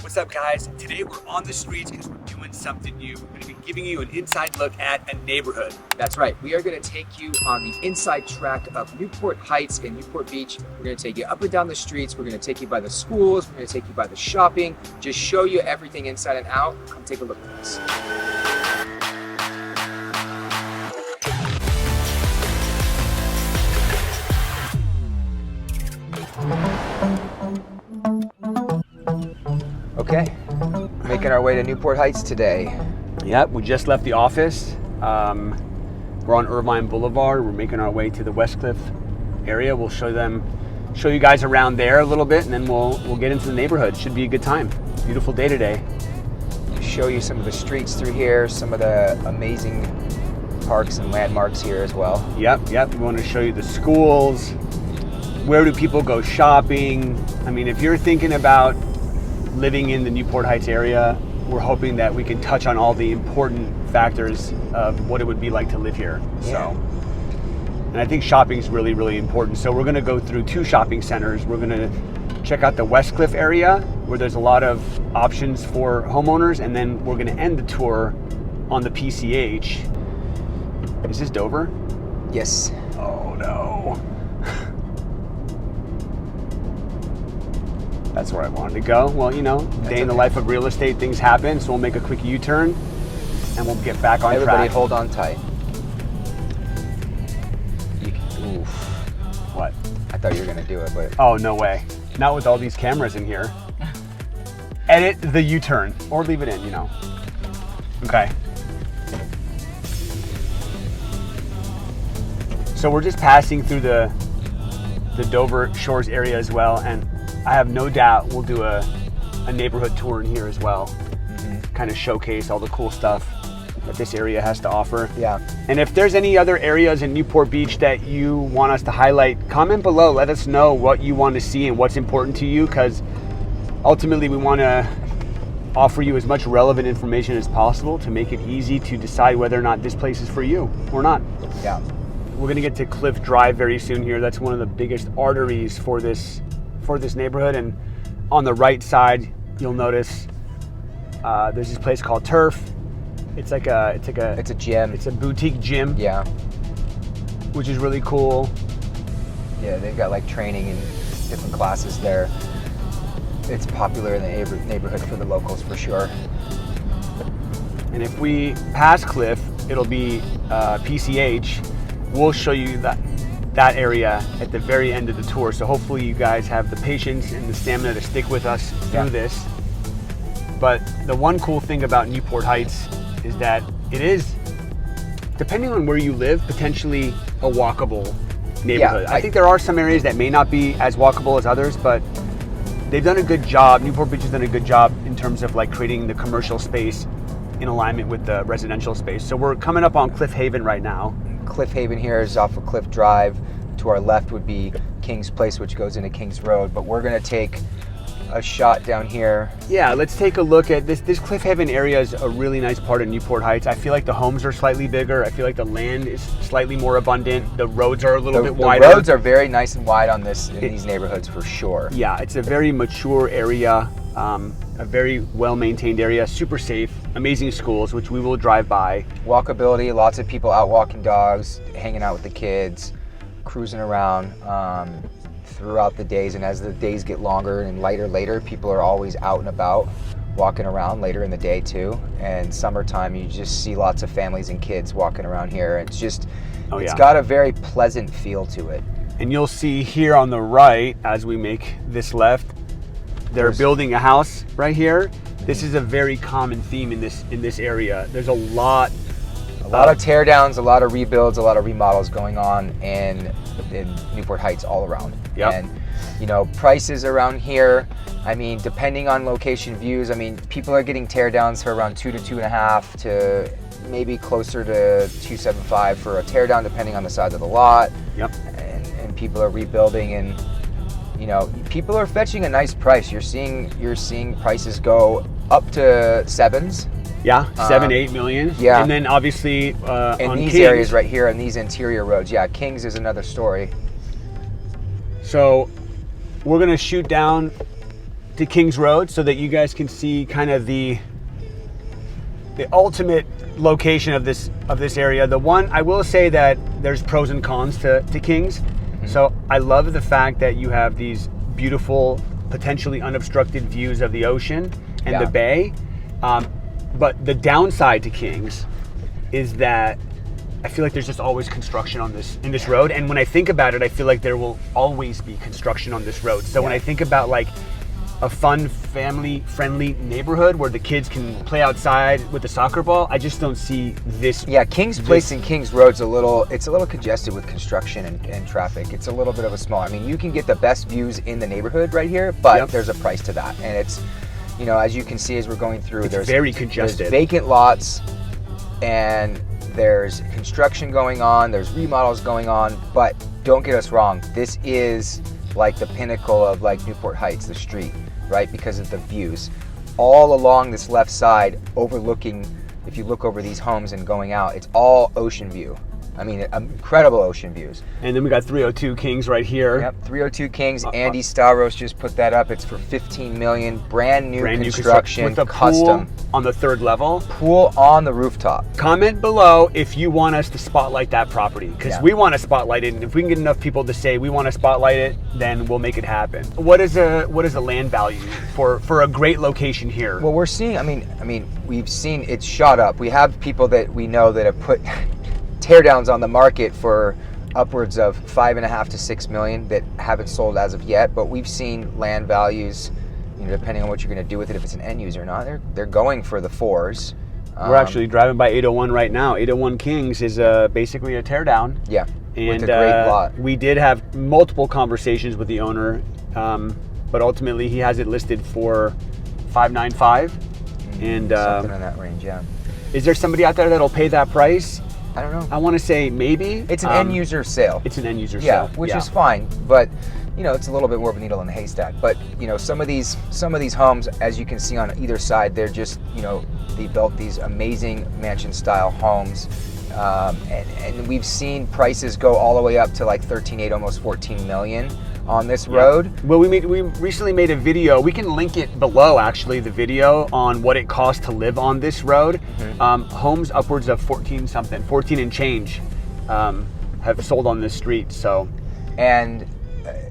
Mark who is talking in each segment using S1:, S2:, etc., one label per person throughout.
S1: What's up, guys? Today we're on the streets because we're doing something new. We're going to be giving you an inside look at a neighborhood.
S2: That's right. We are going to take you on the inside track of Newport Heights and Newport Beach. We're going to take you up and down the streets. We're going to take you by the schools. We're going to take you by the shopping. Just show you everything inside and out. Come take a look at this. Okay, making our way to Newport Heights today.
S1: Yep, we just left the office. We're on Irvine Boulevard. We're making our way to the Westcliff area. We'll show you guys around there a little bit, and then we'll get into the neighborhood. Should be a good time. Beautiful day today.
S2: Show you some of the streets through here, some of the amazing parks and landmarks here as well.
S1: Yep. We want to show you the schools. Where do people go shopping? I mean, if you're thinking about living in the Newport Heights area, we're hoping that we can touch on all the important factors of what it would be like to live here.
S2: Yeah.
S1: So, and I think shopping is really, really important. So we're going to go through two shopping centers. We're going to check out the Westcliff area, where there's a lot of options for homeowners, and then we're going to end the tour on the PCH. Is this Dover?
S2: Yes.
S1: Oh no. That's where I wanted to go. Well, you know, day in the life of real estate, things happen, so we'll make a quick U-turn and we'll get back on
S2: Everybody
S1: track.
S2: hold on tight. Oof.
S1: What?
S2: I thought you were gonna do it, but...
S1: Oh, no way. Not with all these cameras in here. Edit the U-turn, or leave it in, you know. Okay. So we're just passing through the Dover Shores area as well, and I have no doubt we'll do a neighborhood tour in here as well. Kind of showcase all the cool stuff that this area has to offer.
S2: Yeah.
S1: And if there's any other areas in Newport Beach that you want us to highlight, comment below. Let us know what you want to see and what's important to you, because ultimately we want to offer you as much relevant information as possible to make it easy to decide whether or not this place is for you or not.
S2: Yeah.
S1: We're going to get to Cliff Drive very soon here. That's one of the biggest arteries for this neighborhood. And on the right side, you'll notice there's this place called Turf. It's a
S2: gym.
S1: It's a boutique gym.
S2: Yeah.
S1: Which is really cool.
S2: Yeah, they've got like training and different classes there. It's popular in the neighborhood for the locals for sure.
S1: And if we pass Cliff, it'll be PCH. We'll show you that area at the very end of the tour. So hopefully you guys have the patience and the stamina to stick with us through this. But the one cool thing about Newport Heights is that it is, depending on where you live, potentially a walkable neighborhood.
S2: Yeah,
S1: I think there are some areas that may not be as walkable as others, but they've done a good job. Newport Beach has done a good job in terms of like creating the commercial space in alignment with the residential space. So we're coming up on Cliff Haven right now.
S2: Cliff Haven here is off of Cliff Drive. To our left would be King's Place, which goes into King's Road, but we're gonna take a shot down here.
S1: Yeah, let's take a look at this. This Cliff Haven area is a really nice part of Newport Heights. I feel like the homes are slightly bigger. I feel like the land is slightly more abundant. The roads are a little bit wider.
S2: The roads are very nice and wide on these neighborhoods for sure.
S1: Yeah, it's a very mature area, a very well-maintained area, super safe, amazing schools, which we will drive by.
S2: Walkability, lots of people out walking dogs, hanging out with the kids, cruising around throughout the days. And as the days get longer and lighter later, people are always out and about, walking around later in the day too. And summertime, you just see lots of families and kids walking around here. It's just, it's got a very pleasant feel to it. And
S1: you'll see here on the right, as we make this left, they're building a house right here. This is a very common theme in this area. There's a lot of teardowns, a lot of rebuilds, a lot of remodels going on in Newport Heights all around.
S2: Yep.
S1: And
S2: you know, prices around here, I mean, depending on location views, I mean, people are getting teardowns for around 2 to 2.5 to maybe closer to 2.75 for a teardown, depending on the size of the lot.
S1: Yep.
S2: And people are rebuilding, and you know, people are fetching a nice price. You're seeing prices go up to sevens.
S1: Yeah, 7-8 million.
S2: Yeah.
S1: And then obviously
S2: in
S1: on
S2: these
S1: Kings,
S2: areas right here, on these interior roads. Yeah, Kings is another story.
S1: So we're gonna shoot down to Kings Road so that you guys can see kind of the ultimate location of this area. The one I will say that there's pros and cons to Kings. Mm-hmm. So I love the fact that you have these beautiful, potentially unobstructed views of the ocean and the bay. But the downside to Kings is that I feel like there's just always construction in this road. And when I think about it, I feel like there will always be construction on this road. So when I think about like a fun, family-friendly neighborhood where the kids can play outside with the soccer ball, I just don't see this.
S2: Yeah, Kings Place and Kings Road's a little congested with construction and traffic. It's a little bit of a small. I mean, you can get the best views in the neighborhood right here, but there's a price to that. And it's, you know, as you can see as we're going through, there's
S1: very congested.
S2: There's vacant lots, and there's construction going on, there's remodels going on, but don't get us wrong, this is like the pinnacle of like Newport Heights, the street, right? Because of the views. All along this left side, overlooking, if you look over these homes and going out, it's all ocean view. I mean, incredible ocean views.
S1: And then we got 302 Kings right here.
S2: Yep, 302 Kings. Andy Stavros just put that up. It's for $15 million. Brand new construction,
S1: with a
S2: custom.
S1: Pool on the third level.
S2: Pool on the rooftop.
S1: Comment below if you want us to spotlight that property, because we want to spotlight it. And if we can get enough people to say we want to spotlight it, then we'll make it happen. What is a land value for a great location here?
S2: Well, we're seeing. I mean, we've seen it's shot up. We have people that we know that have put teardowns on the market for upwards of $5.5 to $6 million that haven't sold as of yet, but we've seen land values, you know, depending on what you're going to do with it, if it's an end user or not, they're going for the fours.
S1: We're actually driving by 801 right now. 801 Kings is basically a teardown.
S2: Yeah,
S1: and
S2: with a great lot.
S1: We did have multiple conversations with the owner, but ultimately he has it listed for $595. And
S2: something in that range, yeah.
S1: Is there somebody out there that'll pay that price?
S2: I don't know.
S1: I want to say maybe.
S2: It's an end user sale.
S1: It's an end user
S2: sale.
S1: sale.
S2: Which is fine, but you know, it's a little bit more of a needle in the haystack. But you know, some of these homes, as you can see on either side, they're just, you know, they built these amazing mansion style homes. And we've seen prices go all the way up to like 13.8, almost 14 million on this road.
S1: Well, we recently made a video. We can link it below, actually, the video on what it costs to live on this road. Mm-hmm. Homes upwards of 14 and change have sold on this street. So,
S2: and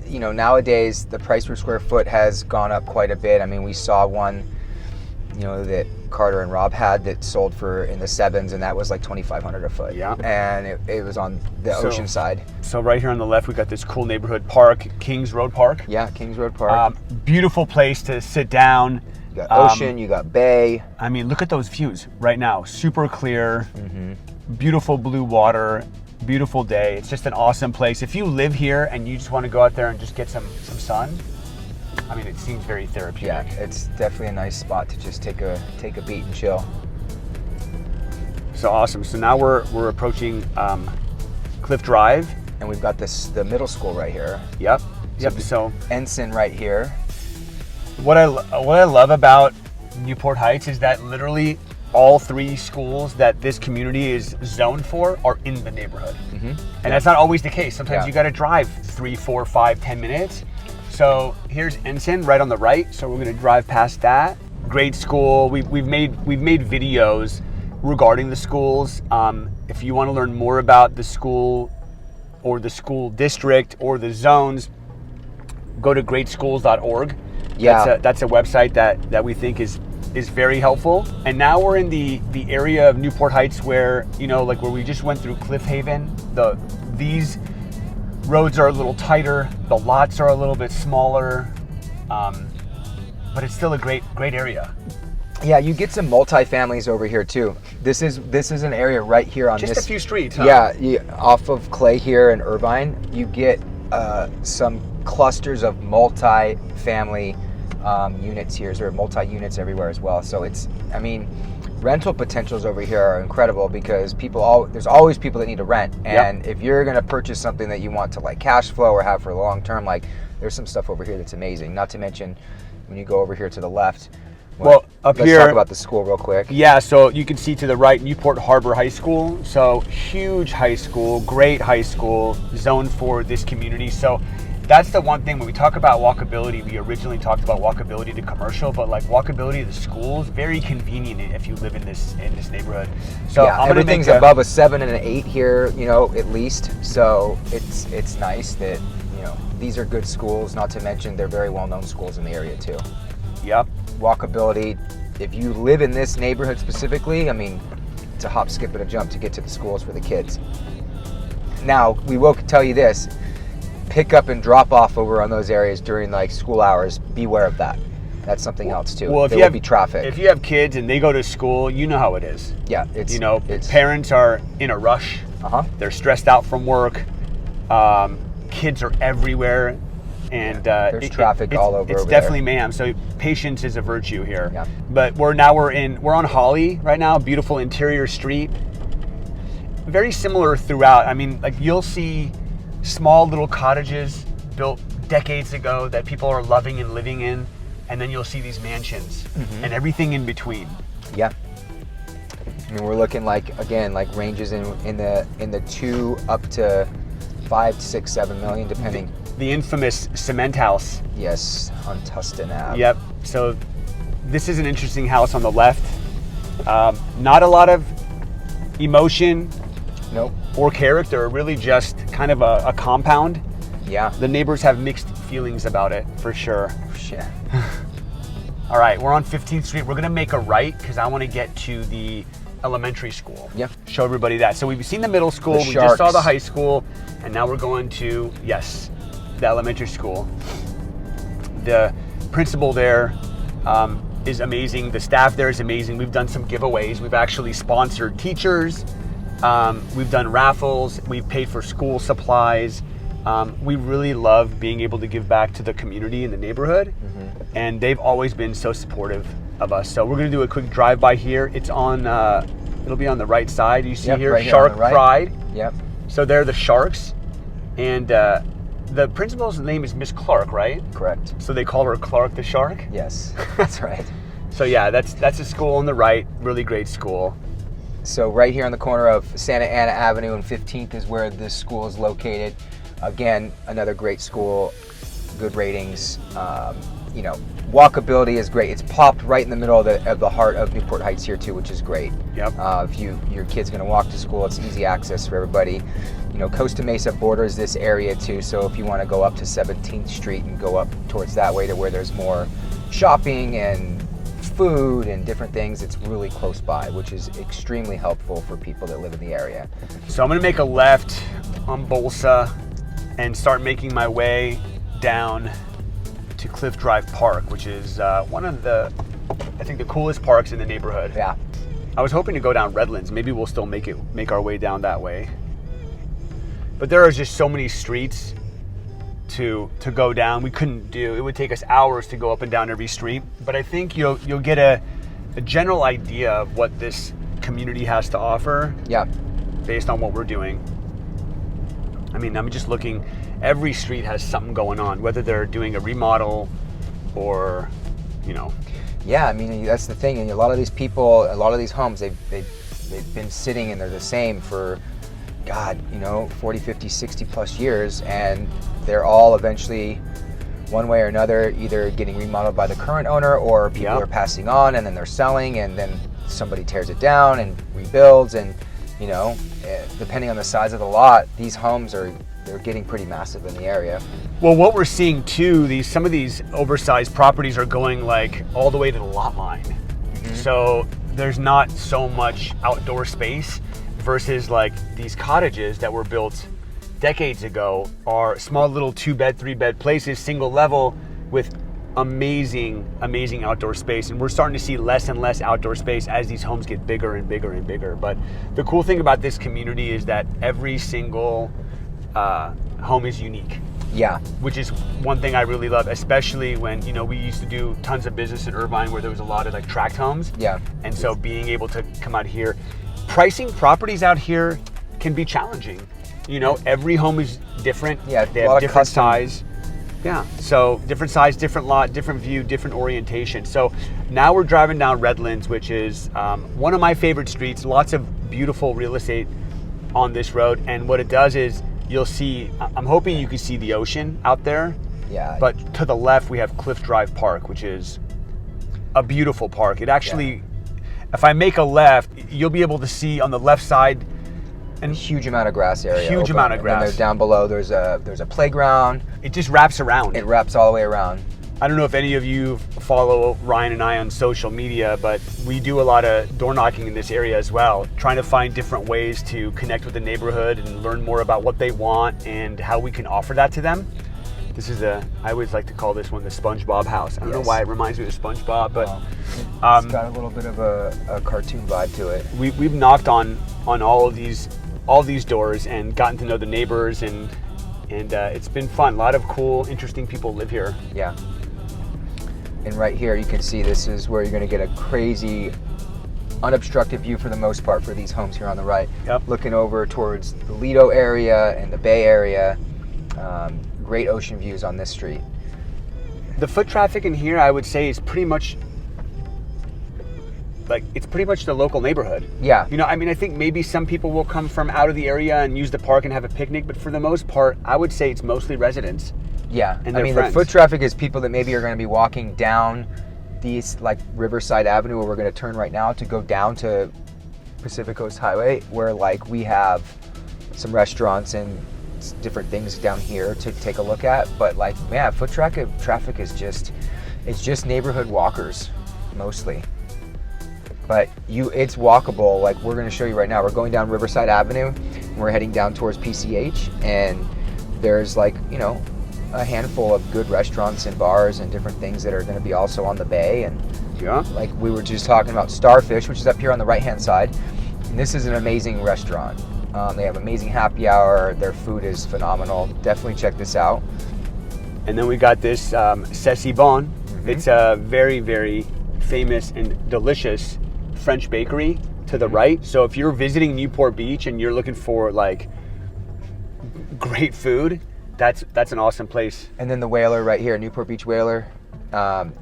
S2: you know, nowadays the price per square foot has gone up quite a bit. I mean, we saw one, you know, that Carter and Rob had that sold for in the sevens, and that was like $2,500 a foot.
S1: Yeah.
S2: And it was on the ocean side.
S1: So right here on the left, we got this cool neighborhood park, Kings Road Park.
S2: Yeah, Kings Road Park.
S1: Beautiful place to sit down.
S2: You got ocean, you got bay.
S1: I mean, look at those views right now. Super clear, beautiful blue water, beautiful day. It's just an awesome place. If you live here and you just want to go out there and just get some sun, I mean, it seems very therapeutic.
S2: Yeah, it's definitely a nice spot to just take a beat and chill.
S1: So awesome. So now we're approaching Cliff Drive,
S2: and we've got the middle school right here.
S1: Yep. So
S2: Ensign right here.
S1: What I love about Newport Heights is that literally all three schools that this community is zoned for are in the neighborhood, and that's not always the case. Sometimes you got to drive 3, 4, 5, 10 minutes. So here's Ensign right on the right. So we're going to drive past that. Great school. We've made videos regarding the schools. If you want to learn more about the school or the school district or the zones, go to greatschools.org.
S2: Yeah,
S1: that's a website that we think is very helpful. And now we're in the area of Newport Heights where, you know, like where we just went through Cliff Haven. These roads are a little tighter, the lots are a little bit smaller, but it's still a great area.
S2: Yeah, you get some multi-families over here too. This is an area right here on
S1: just
S2: this.
S1: A few streets, huh?
S2: Yeah, off of Clay here in Irvine, you get some clusters of multi-family units here, or multi-units everywhere as well. So it's, I mean, rental potentials over here are incredible because there's always people that need to rent. And if you're going to purchase something that you want to like cash flow or have for the long term, like there's some stuff over here that's amazing. Not to mention when you go over here to the left.
S1: Well, up
S2: let's
S1: here,
S2: talk about the school real quick.
S1: Yeah, so you can see to the right, Newport Harbor High School. So huge high school, great high school, zoned for this community. So that's the one thing when we talk about walkability. We originally talked about walkability to commercial, but like walkability to the schools, very convenient if you live in this neighborhood. So
S2: yeah, everything's above a 7 and an 8 here, you know, at least. So it's nice that, you know, these are good schools. Not to mention they're very well-known schools in the area too.
S1: Yep.
S2: Walkability. If you live in this neighborhood specifically, I mean, it's a hop, skip, and a jump to get to the schools for the kids. Now, we will tell you this. Pick up and drop off over on those areas during like school hours. Beware of that. That's something else too.
S1: Well, if
S2: there
S1: you
S2: will
S1: have
S2: be traffic.
S1: If you have kids and they go to school, you know how it is.
S2: Yeah, it's,
S1: you know,
S2: it's
S1: parents are in a rush. They're stressed out from work. Kids are everywhere, and
S2: there's traffic all over.
S1: It's definitely mayhem. So patience is a virtue here.
S2: Yeah.
S1: But we're on Holly right now. Beautiful interior street. Very similar throughout. I mean, like you'll see small little cottages built decades ago that people are loving and living in, and then you'll see these mansions and everything in between.
S2: Yeah. I mean, we're looking like, again, like ranges in the 2 up to 5, 6, 7 million, depending.
S1: The infamous cement house.
S2: Yes, on Tustin Ave.
S1: Yep. So this is an interesting house on the left. Not a lot of emotion.
S2: Nope.
S1: Or character, really just kind of a compound.
S2: Yeah.
S1: The neighbors have mixed feelings about it, for sure.
S2: Shit.
S1: All right, we're on 15th Street. We're gonna make a right because I want to get to the elementary school.
S2: Yep.
S1: Show everybody that. So we've seen the middle school,
S2: The
S1: we just saw
S2: Sharks.
S1: the high school, and now we're going to, yes, the elementary school. The principal there is amazing. The staff there is amazing. We've done some giveaways. We've actually sponsored teachers. We've done raffles. We've paid for school supplies. We really love being able to give back to the community in the neighborhood, and they've always been so supportive of us. So we're going to do a quick drive-by here. It's on, it'll be on the right side. You see here,
S2: right here
S1: Shark
S2: on the right.
S1: Pride.
S2: Yep.
S1: So they're the Sharks, and the principal's name is Miss Clark, right?
S2: Correct.
S1: So they call her Clark the Shark?
S2: Yes, that's right.
S1: So yeah, that's a school on the right, really great school.
S2: So right here on the corner of Santa Ana Avenue and 15th is where this school is located. Again, another great school, good ratings. You know, walkability is great. It's popped right in the middle of the heart of Newport Heights here too, which is great.
S1: Yep.
S2: If your kid's gonna walk to school, it's easy access for everybody. You know, Costa Mesa borders this area too, so if you want to go up to 17th Street and go up towards that way to where there's more shopping and food and different things, it's really close by, which is extremely helpful for people that live in the area.
S1: So I'm gonna make a left on Bolsa and start making my way down to Cliff Drive Park, which is one of the, I think, the coolest parks in the neighborhood.
S2: Yeah.
S1: I was hoping to go down Redlands. Maybe we'll still make our way down that way. But there are just so many streets to go down. We couldn't do, it would take us hours to go up and down every street. But I think you'll get a general idea of what this community has to offer.
S2: Yeah.
S1: Based on what we're doing. I mean, I'm just looking, every street has something going on, whether they're doing a remodel or, you know.
S2: Yeah, I mean, that's the thing. And a lot of these people, a lot of these homes, they've been sitting and they're the same for, God, you know, 40, 50, 60 plus years. And they're all eventually, one way or another, either getting remodeled by the current owner or people are passing on and then they're selling and then somebody tears it down and rebuilds. And, you know, depending on the size of the lot, these homes they're getting pretty massive in the area.
S1: Well, what we're seeing too, some of these oversized properties are going like all the way to the lot line. So there's not so much outdoor space versus like these cottages that were built decades ago are small little 2-bed, 3-bed places, single level with amazing outdoor space. And we're starting to see less and less outdoor space as these homes get bigger and bigger and bigger. But the cool thing about this community is that every single home is unique.
S2: Yeah.
S1: Which is one thing I really love, especially when, you know, we used to do tons of business in Irvine where there was a lot of like tract homes.
S2: Yeah.
S1: And so being able to come out here, pricing properties out here can be challenging. You know, every home is different.
S2: Yeah,
S1: they have different size. Yeah, so different size, different lot, different view, different orientation. So now we're driving down Redlands, which is one of my favorite streets. Lots of beautiful real estate on this road. And what it does is you'll see, I'm hoping you can see the ocean out there.
S2: Yeah.
S1: But to the left, we have Cliff Drive Park, which is a beautiful park. It actually, if I make a left, you'll be able to see on the left side
S2: a huge amount of grass area.
S1: Huge amount of grass.
S2: And then down below, there's a playground.
S1: It just wraps around.
S2: It wraps all the way around.
S1: I don't know if any of you follow Ryan and I on social media, but we do a lot of door knocking in this area as well, trying to find different ways to connect with the neighborhood and learn more about what they want and how we can offer that to them. This is I always like to call this one the SpongeBob house. I don't know why it reminds me of SpongeBob, but
S2: it's got a little bit of a cartoon vibe to it.
S1: We've knocked on all these doors and gotten to know the neighbors, and it's been fun. A lot of cool, interesting people live here.
S2: Yeah. And right here, you can see this is where you're going to get a crazy, unobstructed view for the most part for these homes here on the right.
S1: Yep.
S2: Looking over towards the Lido area and the Bay Area. Great ocean views on this street.
S1: The foot traffic in here, I would say, is pretty much the local neighborhood.
S2: Yeah.
S1: You know, I mean, I think maybe some people will come from out of the area and use the park and have a picnic, but for the most part, I would say it's mostly residents.
S2: Yeah,
S1: and
S2: I mean,
S1: friends.
S2: The foot traffic is people that maybe are going to be walking down these, like Riverside Avenue, where we're going to turn right now to go down to Pacific Coast Highway, where like we have some restaurants and different things down here to take a look at. But like, yeah, foot traffic is just neighborhood walkers mostly. But it's walkable. Like we're going to show you right now. We're going down Riverside Avenue, and we're heading down towards PCH, and there's like, you know, a handful of good restaurants and bars and different things that are going to be also on the bay. And like we were just talking about Starfish, which is up here on the right hand side, and this is an amazing restaurant. They have amazing happy hour. Their food is phenomenal. Definitely check this out.
S1: And then we got this Ceci Bon. It's a very, very famous and delicious French bakery to the right. So if you're visiting Newport Beach and you're looking for like great food, that's an awesome place.
S2: And then the Whaler right here, Newport Beach Whaler.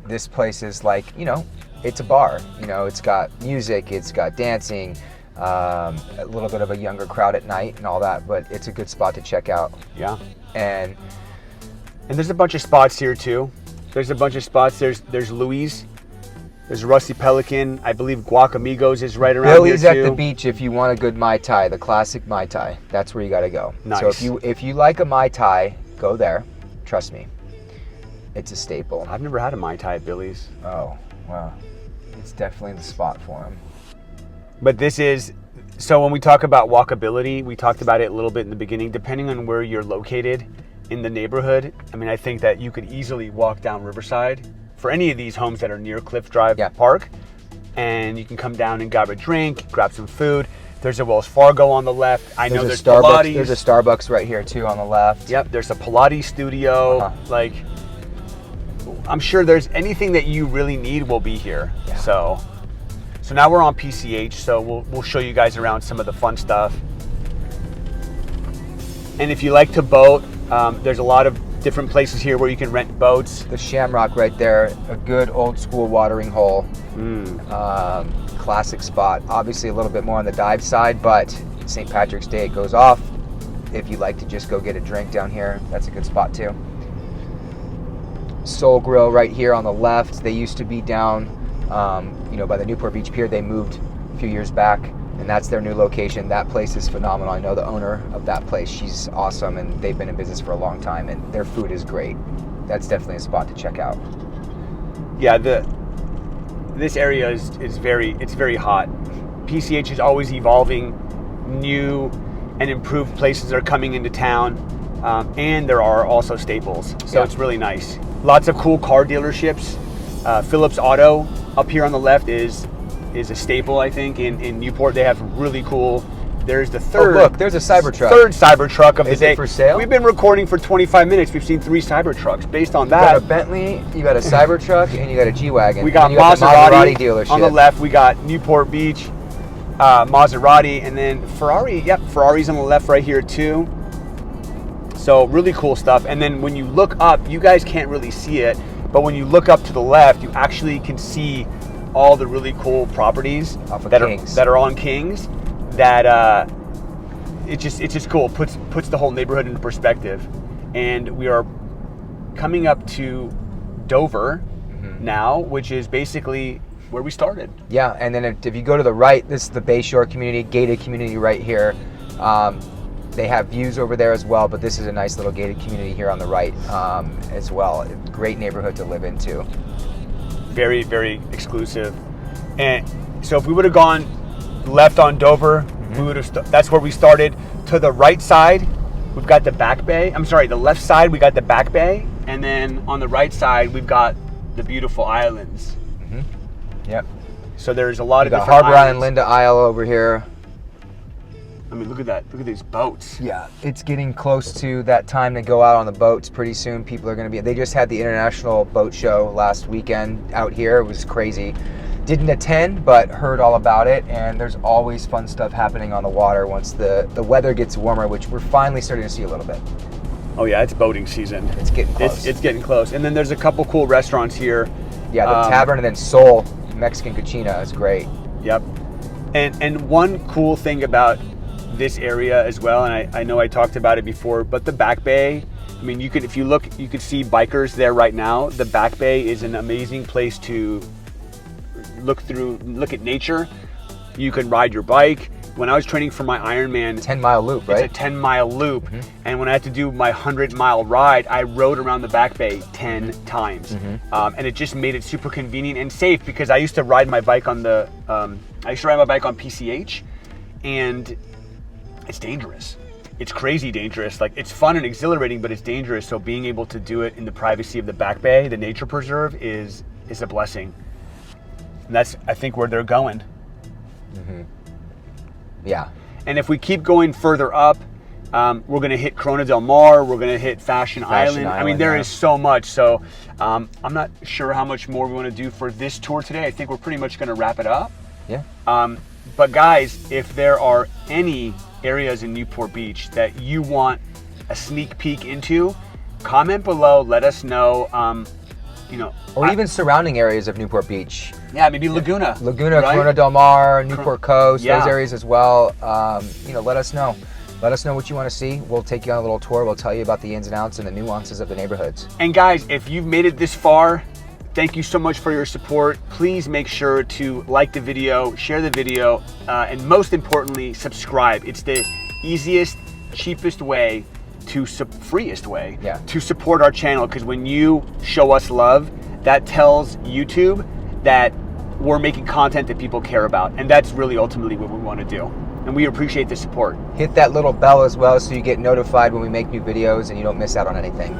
S2: This place is like, you know, it's a bar. You know, it's got music, it's got dancing, a little bit of a younger crowd at night and all that, but it's a good spot to check out.
S1: Yeah.
S2: And
S1: there's a bunch of spots here too. There's a bunch of spots. There's Louise. There's Rusty Pelican. I believe Guacamigos is right around
S2: Billy's
S1: here too.
S2: at the beach if you want a good Mai Tai, the classic Mai Tai. That's where you got to go.
S1: Nice.
S2: So if you like a Mai Tai, go there. Trust me, it's a staple.
S1: I've never had a Mai Tai at Billy's.
S2: Oh, wow. It's definitely the spot for them.
S1: But this is, so when we talk about walkability, we talked about it a little bit in the beginning. Depending on where you're located in the neighborhood, I mean, I think that you could easily walk down Riverside for any of these homes that are near Cliff Drive Park, and you can come down and grab a drink, grab some food. There's a Wells Fargo on the left. I know there's
S2: Starbucks.
S1: Pilates.
S2: There's a Starbucks right here too on the left.
S1: Yep, there's a Pilates studio. Like, I'm sure there's anything that you really need will be here. Yeah. So now we're on PCH. So we'll show you guys around some of the fun stuff. And if you like to boat, there's a lot of different places here where you can rent boats.
S2: The Shamrock right there, a good old school watering hole. Classic spot. Obviously a little bit more on the dive side, but St. Patrick's Day it goes off. If you like to just go get a drink down here, that's a good spot too. Soul Grill right here on the left. They used to be down, by the Newport Beach Pier. They moved a few years back, and that's their new location. That place is phenomenal. I know the owner of that place. She's awesome, and they've been in business for a long time, and their food is great. That's definitely a spot to check out.
S1: Yeah, this area is very hot. PCH is always evolving. New and improved places are coming into town, and there are also staples. So it's really nice. Lots of cool car dealerships. Phillips Auto up here on the left is a staple, I think. In Newport, they have really cool. There's the third.
S2: Oh, look, there's a Cybertruck.
S1: Third Cybertruck of the day.
S2: Is it for sale?
S1: We've been recording for 25 minutes. We've seen 3 Cybertrucks. Based on that,
S2: you got a Bentley, you got a Cybertruck, and you got a G-Wagon.
S1: We got
S2: the Maserati dealership
S1: on the left. We got Newport Beach, Maserati, and then Ferrari. Yep, Ferrari's on the left right here too. So really cool stuff. And then when you look up, you guys can't really see it, but when you look up to the left, you actually can see all the really cool properties that are on Kings that it's just cool. Puts the whole neighborhood into perspective. And we are coming up to Dover now, which is basically where we started.
S2: Yeah, and then if you go to the right, this is the Bayshore community, gated community right here. They have views over there as well, but this is a nice little gated community here on the right as well. Great neighborhood to live into.
S1: Very, very exclusive. And so if we would have gone left on Dover, we would have. That's where we started. To the right side, we've got the back bay. I'm sorry, the left side we got the back bay, and then on the right side we've got the beautiful islands.
S2: Yep.
S1: So there's a lot of different
S2: Harbor
S1: islands.
S2: Island, Linda Isle over here.
S1: I mean, look at that. Look at these boats.
S2: Yeah, it's getting close to that time to go out on the boats pretty soon. People are going to be, they just had the International Boat Show last weekend out here. It was crazy. Didn't attend, but heard all about it. And there's always fun stuff happening on the water once the weather gets warmer, which we're finally starting to see a little bit.
S1: Oh yeah, it's boating season.
S2: It's getting close.
S1: It's getting close. And then there's a couple cool restaurants here.
S2: Yeah, the tavern and then Seoul Mexican Cucina is great.
S1: Yep. And one cool thing about this area as well, and I know I talked about it before, but the back bay, I mean, you could, if you look, you could see bikers there right now. The back bay is an amazing place to look at nature. You can ride your bike. When I was training for my Ironman,
S2: 10-mile loop, right?
S1: It's a 10-mile loop. And when I had to do my 100-mile ride, I rode around the back bay 10 times. And it just made it super convenient and safe, because I used to ride my bike on PCH, and it's dangerous. It's crazy dangerous. Like, it's fun and exhilarating, but it's dangerous. So being able to do it in the privacy of the back bay, the nature preserve, is a blessing. And that's, I think, where they're going.
S2: Yeah.
S1: And if we keep going further up, we're going to hit Corona del Mar. We're going to hit Fashion Island. I mean, there is so much. So I'm not sure how much more we want to do for this tour today. I think we're pretty much going to wrap it up.
S2: Yeah.
S1: But guys, if there are any areas in Newport Beach that you want a sneak peek into, comment below. Let us know.
S2: Or even surrounding areas of Newport Beach.
S1: Yeah, maybe Laguna.
S2: Laguna,
S1: right?
S2: Corona del Mar, Newport Coast,
S1: Yeah.
S2: those areas as well. Let us know. Let us know what you want to see. We'll take you on a little tour. We'll tell you about the ins and outs and the nuances of the neighborhoods.
S1: And guys, if you've made it this far, thank you so much for your support. Please make sure to like the video, share the video, and most importantly, subscribe. It's the easiest, cheapest way freest way to support our channel, because when you show us love, that tells YouTube that we're making content that people care about, and that's really ultimately what we want to do, and we appreciate the support.
S2: Hit that little bell as well so you get notified when we make new videos and you don't miss out on anything.